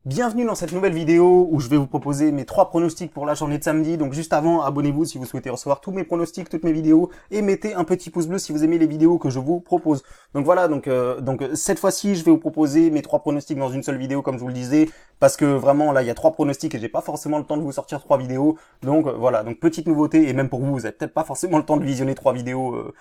Bienvenue dans cette nouvelle vidéo où je vais vous proposer mes 3 pronostics pour la journée de samedi. Donc juste avant, abonnez-vous si vous souhaitez recevoir tous mes pronostics, toutes mes vidéos et mettez un petit pouce bleu si vous aimez les vidéos que je vous propose. Donc voilà, donc cette fois-ci, je vais vous proposer mes 3 pronostics dans une seule vidéo comme je vous le disais parce que vraiment là, il y a 3 pronostics et j'ai pas forcément le temps de vous sortir 3 vidéos. Donc voilà, donc petite nouveauté et même pour vous, vous avez peut-être pas forcément le temps de visionner 3 vidéos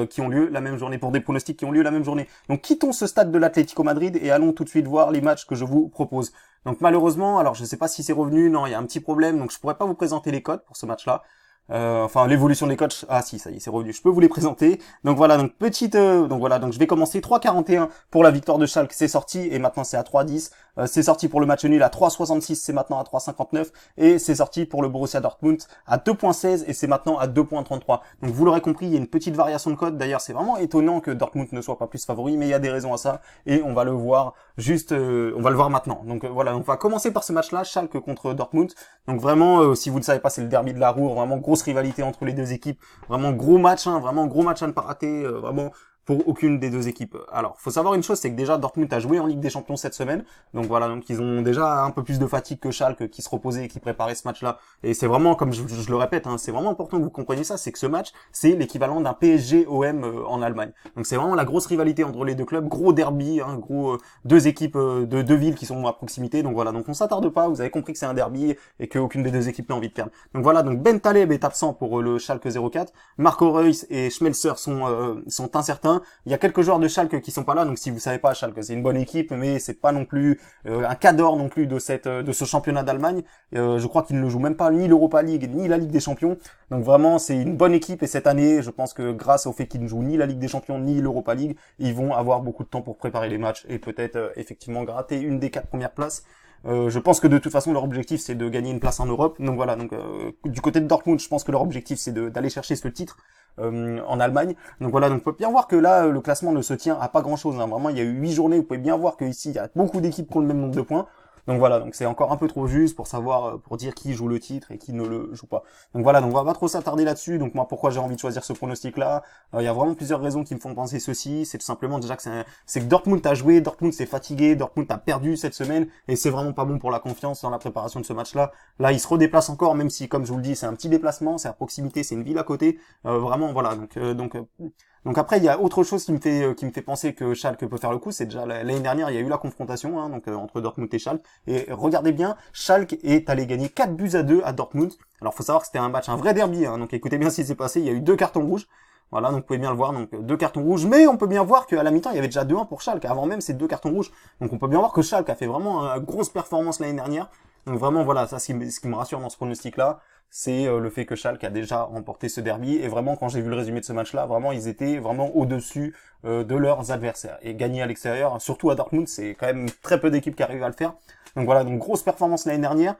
qui ont lieu la même journée pour des pronostics qui ont lieu la même journée. Donc quittons ce stade de l'Atlético Madrid et allons tout de suite voir les matchs que je vous propose. Donc malheureusement, alors je sais pas si c'est revenu, non, il y a un petit problème, donc je pourrais pas vous présenter les codes pour ce match-là. Enfin l'évolution des coachs, ah si, ça y est, c'est revenu, je peux vous les présenter. Donc voilà, donc donc je vais commencer 3,41 pour la victoire de Schalke, c'est sorti et maintenant c'est à 3,10. C'est sorti pour le match nul à 3,66, c'est maintenant à 3,59 et c'est sorti pour le Borussia Dortmund à 2,16 et c'est maintenant à 2,33. Donc vous l'aurez compris, il y a une petite variation de code. D'ailleurs, c'est vraiment étonnant que Dortmund ne soit pas plus favori, mais il y a des raisons à ça et on va le voir on va le voir maintenant. Donc voilà, donc on va commencer par ce match-là, Schalke contre Dortmund. Donc vraiment, si vous ne savez pas, c'est le derby de la Ruhr, vraiment grosse rivalité entre les deux équipes, vraiment gros match, vraiment gros match à ne pas rater, vraiment pour aucune des deux équipes. Alors, faut savoir une chose, c'est que déjà Dortmund a joué en Ligue des Champions cette semaine, donc voilà, donc ils ont déjà un peu plus de fatigue que Schalke qui se reposait et qui préparait ce match-là. Et c'est vraiment, comme je le répète, c'est vraiment important que vous compreniez ça, c'est que ce match, c'est l'équivalent d'un PSG-OM en Allemagne. Donc c'est vraiment la grosse rivalité entre les deux clubs, gros derby, deux équipes de deux villes qui sont à proximité. Donc voilà, donc on s'attarde pas, vous avez compris que c'est un derby et qu'aucune des deux équipes n'a envie de perdre. Donc voilà, donc Ben Taleb est absent pour le Schalke 04, Marco Reus et Schmelzer sont incertains. Il y a quelques joueurs de Schalke qui sont pas là, donc si vous savez pas, Schalke c'est une bonne équipe, mais c'est pas non plus un cadre non plus de ce championnat d'Allemagne. Je crois qu'ils ne jouent même pas ni l'Europa League ni la Ligue des Champions. Donc vraiment c'est une bonne équipe et cette année, je pense que grâce au fait qu'ils ne jouent ni la Ligue des Champions ni l'Europa League, ils vont avoir beaucoup de temps pour préparer les matchs et peut-être effectivement gratter une des 4 premières places. Je pense que de toute façon leur objectif c'est de gagner une place en Europe. Donc voilà, donc du côté de Dortmund, je pense que leur objectif c'est d'aller chercher ce titre en Allemagne. Donc voilà, donc on peut bien voir que là le classement ne se tient à pas grand-chose. Vraiment, il y a eu 8 journées, vous pouvez bien voir que ici il y a beaucoup d'équipes qui ont le même nombre de points. Donc voilà, donc c'est encore un peu trop juste pour savoir, pour dire qui joue le titre et qui ne le joue pas. Donc voilà, donc on va pas trop s'attarder là-dessus. Donc moi, pourquoi j'ai envie de choisir ce pronostic-là, il y a vraiment plusieurs raisons qui me font penser ceci. C'est tout simplement déjà que c'est que Dortmund a joué, Dortmund s'est fatigué, Dortmund a perdu cette semaine et c'est vraiment pas bon pour la confiance dans la préparation de ce match-là. Là, il se redéplace encore, même si, comme je vous le dis, c'est un petit déplacement, c'est à proximité, c'est une ville à côté. Vraiment, voilà. Donc après, il y a autre chose qui me fait penser que Schalke peut faire le coup. C'est déjà l'année dernière, il y a eu la confrontation entre Dortmund et Schalke. Et regardez bien, Schalke est allé gagner 4-2 à Dortmund. Alors faut savoir que c'était un vrai derby. Donc écoutez bien ce qui s'est passé. Il y a eu 2 cartons rouges. Voilà, donc vous pouvez bien le voir. Donc 2 cartons rouges. Mais on peut bien voir qu'à la mi-temps, il y avait déjà 2-1 pour Schalke avant même ces 2 cartons rouges. Donc on peut bien voir que Schalke a fait vraiment une grosse performance l'année dernière. Donc vraiment voilà, ça ce qui me rassure dans ce pronostic-là, c'est le fait que Schalke a déjà remporté ce derby. Et vraiment, quand j'ai vu le résumé de ce match-là, vraiment, ils étaient vraiment au-dessus de leurs adversaires. Et gagner à l'extérieur, surtout à Dortmund, c'est quand même très peu d'équipes qui arrivent à le faire. Donc voilà, donc grosse performance l'année dernière.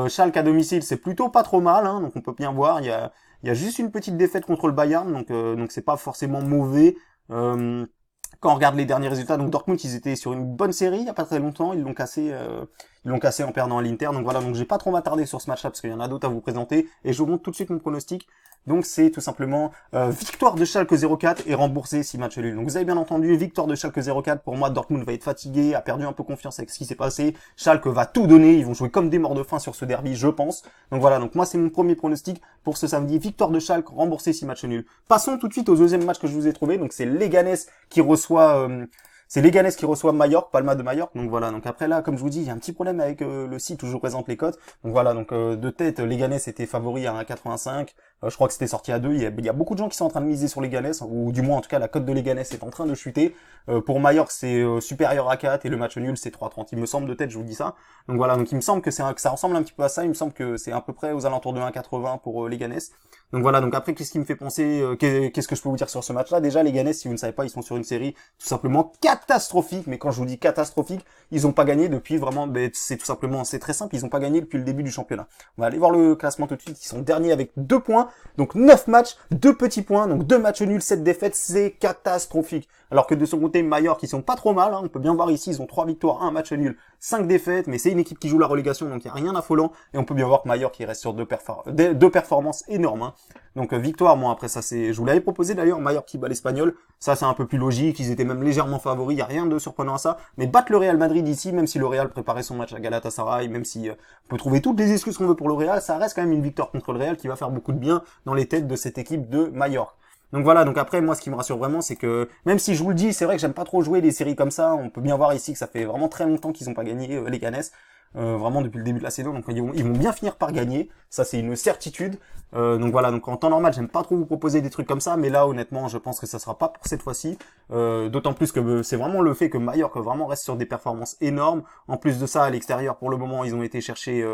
Schalke à domicile, c'est plutôt pas trop mal. Donc on peut bien voir, il y a juste une petite défaite contre le Bayern, donc c'est pas forcément mauvais. Quand on regarde les derniers résultats, donc Dortmund, ils étaient sur une bonne série il y a pas très longtemps, ils l'ont cassé en perdant à l'Inter. Donc voilà, donc j'ai pas trop m'attarder sur ce match-là parce qu'il y en a d'autres à vous présenter et je vous montre tout de suite mon pronostic. Donc c'est tout simplement victoire de Schalke 04 et remboursé 6 matchs nuls. Donc vous avez bien entendu, victoire de Schalke 04. Pour moi, Dortmund va être fatigué, a perdu un peu confiance avec ce qui s'est passé. Schalke va tout donner, ils vont jouer comme des morts de faim sur ce derby, je pense. Donc voilà, donc moi c'est mon premier pronostic pour ce samedi, victoire de Schalke, remboursé 6 matchs nuls. Passons tout de suite au deuxième match que je vous ai trouvé. Donc c'est Leganés qui reçoit Majorque, Palma de Majorque. Donc voilà, donc après là, comme je vous dis, il y a un petit problème avec le site où je vous présente les cotes. Donc voilà, donc de tête, Leganés était favori à 1,85. Je crois que c'était sorti à 2. Il y a beaucoup de gens qui sont en train de miser sur Leganés, ou du moins en tout cas la cote de Leganés est en train de chuter. Pour Majorque, c'est supérieur à 4 et le match nul c'est 3,30. Il me semble de tête, je vous dis ça. Donc voilà, donc il me semble que ça ressemble un petit peu à ça. Il me semble que c'est à peu près aux alentours de 1,80 pour Leganés. Donc voilà, donc après qu'est-ce qui me fait penser, qu'est-ce que je peux vous dire sur ce match-là? Déjà, Leganés, si vous ne savez pas, ils sont sur une série tout simplement catastrophique. Mais quand je vous dis catastrophique, ils ont pas gagné depuis vraiment, c'est très simple, ils ont pas gagné depuis le début du championnat. On va aller voir le classement tout de suite. Ils sont derniers avec 2 points, donc 9 matchs, 2 petits points, donc 2 matchs nuls, 7 défaites, c'est catastrophique. Alors que de son côté, Mallorca, qui sont pas trop mal, hein, on peut bien voir ici, ils ont 3 victoires, 1 match nul, 5 défaites, mais c'est une équipe qui joue la relégation, donc il n'y a rien d'affolant, et on peut bien voir que Mallorca, qui reste sur deux performances énormes, hein. Donc victoire, moi après ça c'est, je vous l'avais proposé d'ailleurs, Mallorca qui bat l'Espagnol, ça c'est un peu plus logique, ils étaient même légèrement favoris, il y a rien de surprenant à ça, mais battre le Real Madrid ici, même si le Real préparait son match à Galatasaray, même si on peut trouver toutes les excuses qu'on veut pour le Real, ça reste quand même une victoire contre le Real qui va faire beaucoup de bien dans les têtes de cette équipe de Mallorca. Donc voilà, donc après moi ce qui me rassure vraiment c'est que même si je vous le dis, c'est vrai que j'aime pas trop jouer les séries comme ça, on peut bien voir ici que ça fait vraiment très longtemps qu'ils ont pas gagné les Canes. Vraiment depuis le début de la saison, donc ils vont bien finir par gagner, ça c'est une certitude. Donc voilà, donc en temps normal j'aime pas trop vous proposer des trucs comme ça, mais là honnêtement je pense que ça sera pas pour cette fois-ci, d'autant plus que c'est vraiment le fait que Mallorca vraiment reste sur des performances énormes. En plus de ça, à l'extérieur pour le moment ils ont été chercher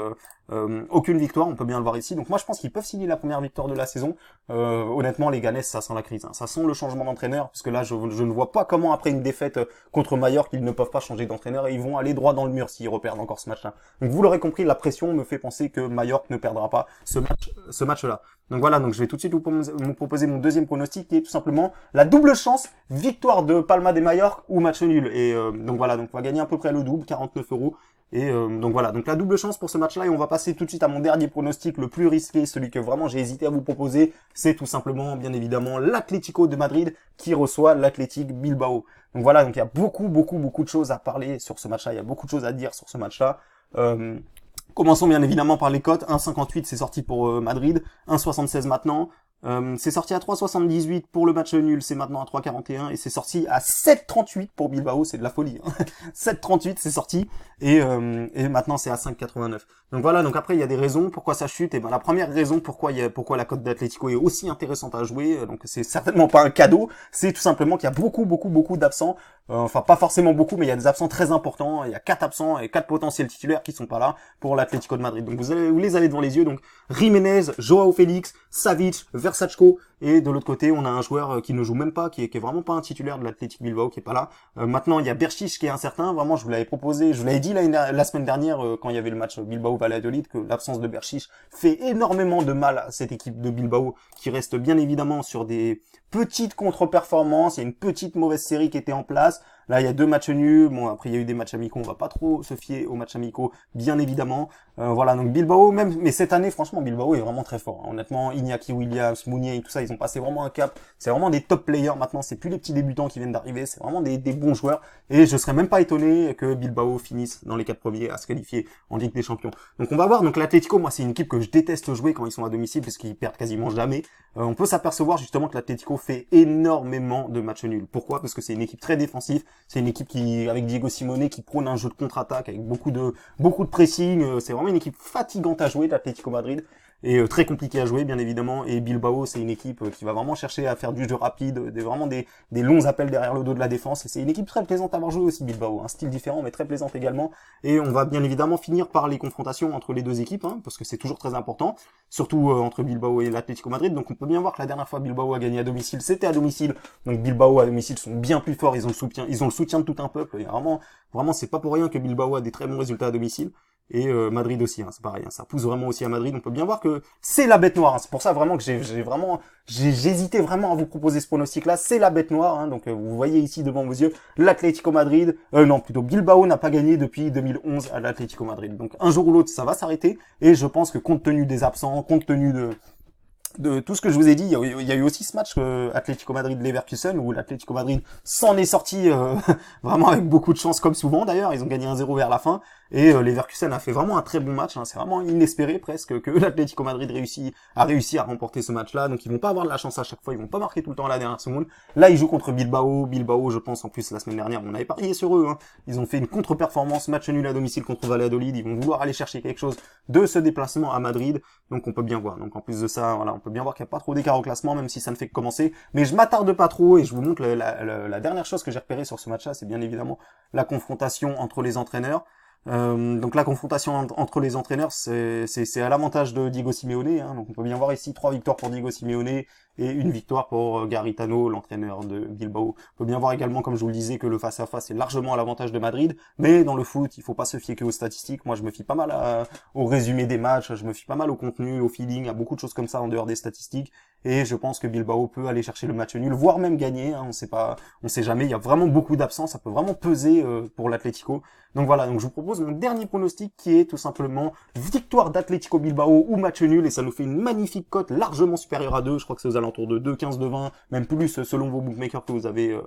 aucune victoire, on peut bien le voir ici, donc moi je pense qu'ils peuvent signer la première victoire de la saison. Honnêtement les Ganes ça sent la crise, hein. Ça sent le changement d'entraîneur, puisque là je ne vois pas comment après une défaite contre Mallorca ils ne peuvent pas changer d'entraîneur et ils vont aller droit dans le mur s'ils reperdent encore ce match-là. Donc vous l'aurez compris, la pression me fait penser que Mallorca ne perdra pas ce match-là. Donc voilà, donc je vais tout de suite vous proposer mon deuxième pronostic qui est tout simplement la double chance, victoire de Palma de Mallorca ou match nul. Et donc voilà, donc on va gagner à peu près le double, 49 €. Et donc voilà, donc la double chance pour ce match-là, et on va passer tout de suite à mon dernier pronostic, le plus risqué, celui que vraiment j'ai hésité à vous proposer, c'est tout simplement, bien évidemment, l'Atlético de Madrid qui reçoit l'Athletic Bilbao. Donc voilà, donc il y a beaucoup de choses à parler sur ce match-là, il y a beaucoup de choses à dire sur ce match-là. Commençons bien évidemment par les cotes. 1,58 c'est sorti pour Madrid, 1,76 maintenant. C'est sorti à 3,78 pour le match nul, c'est maintenant à 3,41 et c'est sorti à 7,38 pour Bilbao, c'est de la folie. Hein. 7,38 c'est sorti et maintenant c'est à 5,89. Donc voilà, donc après il y a des raisons pourquoi ça chute. Et ben la première raison pourquoi la cote d'Atlético est aussi intéressante à jouer, donc c'est certainement pas un cadeau, c'est tout simplement qu'il y a beaucoup d'absents. Enfin pas forcément beaucoup, mais il y a des absents très importants. Il y a 4 absents et 4 potentiels titulaires qui sont pas là pour l'Atlético de Madrid. Donc vous les avez devant les yeux. Donc Jiménez, Joao Félix, Savic, Versatchko, et de l'autre côté on a un joueur qui ne joue même pas, qui est vraiment pas un titulaire de l'Athletic Bilbao, qui est pas là. Maintenant il y a Berchiche qui est incertain. Vraiment je vous l'avais proposé, je vous l'avais dit la semaine dernière quand il y avait le match Bilbao-Valladolid que l'absence de Berchiche fait énormément de mal à cette équipe de Bilbao qui reste bien évidemment sur des petites contre-performances. Il y a une petite mauvaise série qui était en place. Là, il y a 2 matchs nuls. Bon, après, il y a eu des matchs amicaux. On va pas trop se fier aux matchs amicaux, bien évidemment. Voilà, donc Bilbao, même, mais cette année, franchement, Bilbao est vraiment très fort. Hein. Honnêtement, Iñaki Williams, Mounier et tout ça, ils ont passé vraiment un cap. C'est vraiment des top players maintenant. C'est plus les petits débutants qui viennent d'arriver. C'est vraiment des bons joueurs. Et je serais même pas étonné que Bilbao finisse dans les 4 premiers à se qualifier en Ligue des Champions. Donc on va voir. Donc l'Atlético, moi, c'est une équipe que je déteste jouer quand ils sont à domicile parce qu'ils perdent quasiment jamais. On peut s'apercevoir justement que l'Atlético fait énormément de matchs nuls. Pourquoi? Parce que c'est une équipe très défensive. C'est une équipe qui, avec Diego Simeone, qui prône un jeu de contre-attaque avec beaucoup de pressing. C'est vraiment une équipe fatigante à jouer, l'Atlético Madrid. Et très compliqué à jouer bien évidemment, et Bilbao c'est une équipe qui va vraiment chercher à faire du jeu rapide, vraiment des longs appels derrière le dos de la défense, et c'est une équipe très plaisante à avoir joué aussi Bilbao, un style différent mais très plaisante également, et on va bien évidemment finir par les confrontations entre les deux équipes, hein, parce que c'est toujours très important, surtout entre Bilbao et l'Atlético Madrid. Donc on peut bien voir que la dernière fois Bilbao a gagné à domicile, c'était à domicile, donc Bilbao à domicile sont bien plus forts, ils ont le soutien de tout un peuple, et vraiment c'est pas pour rien que Bilbao a des très bons résultats à domicile. Et Madrid aussi, hein, c'est pareil, hein, ça pousse vraiment aussi à Madrid. On peut bien voir que c'est la bête noire, hein. C'est pour ça vraiment que j'hésitais vraiment à vous proposer ce pronostic là, c'est la bête noire, hein. Donc vous voyez ici devant vos yeux l'Atlético Madrid, non plutôt Bilbao n'a pas gagné depuis 2011 à l'Atlético Madrid, donc un jour ou l'autre ça va s'arrêter, et je pense que compte tenu des absents, compte tenu de tout ce que je vous ai dit, il y a eu aussi ce match Atlético Madrid-Leverkusen où l'Atlético Madrid s'en est sorti vraiment avec beaucoup de chance, comme souvent d'ailleurs, ils ont gagné 1-0 vers la fin, et Leverkusen a fait vraiment un très bon match, hein. C'est vraiment inespéré presque que l'Atlético Madrid a réussi à remporter ce match-là, donc ils vont pas avoir de la chance à chaque fois, ils vont pas marquer tout le temps à la dernière seconde. Là ils jouent contre Bilbao, je pense en plus la semaine dernière on avait parié sur eux, hein. Ils ont fait une contre-performance, match nul à domicile contre Valladolid, ils vont vouloir aller chercher quelque chose de ce déplacement à Madrid, donc on peut bien voir. Donc en plus de ça, voilà, on peut bien voir qu'il n'y a pas trop d'écart au classement, même si ça ne fait que commencer, mais je m'attarde pas trop et je vous montre la dernière chose que j'ai repérée sur ce match-là, c'est bien évidemment la confrontation entre les entraîneurs. Donc la confrontation entre les entraîneurs, c'est à l'avantage de Diego Simeone, hein. Donc on peut bien voir ici 3 victoires pour Diego Simeone et une victoire pour Garitano, l'entraîneur de Bilbao. On peut bien voir également, comme je vous le disais, que le face-à-face est largement à l'avantage de Madrid, mais dans le foot, il faut pas se fier que aux statistiques. Moi, je me fie pas mal au résumé des matchs, je me fie pas mal au contenu, au feeling, à beaucoup de choses comme ça en dehors des statistiques, et je pense que Bilbao peut aller chercher le match nul, voire même gagner, hein, on sait jamais, il y a vraiment beaucoup d'absents, ça peut vraiment peser pour l'Atlético. Donc voilà, donc je vous propose mon dernier pronostic qui est tout simplement victoire d'Atlético Bilbao ou match nul, et ça nous fait une magnifique cote largement supérieure à 2, je crois que c'est aux alentours de 2,15, de 20, même plus selon vos bookmakers que vous avez,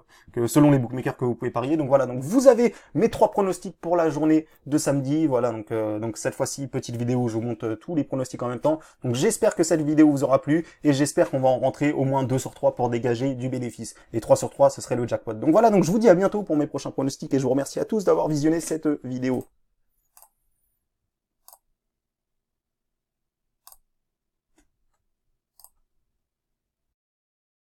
selon les bookmakers que vous pouvez parier. Donc voilà, donc vous avez mes 3 pronostics pour la journée de samedi. Voilà, donc cette fois-ci, petite vidéo où je vous montre tous les pronostics en même temps. Donc j'espère que cette vidéo vous aura plu, et j'espère qu'on va en rentrer au moins 2 sur 3 pour dégager du bénéfice. Et 3 sur 3, ce serait le jackpot. Donc voilà, donc je vous dis à bientôt pour mes prochains pronostics, et je vous remercie à tous d'avoir visionné cette vidéo.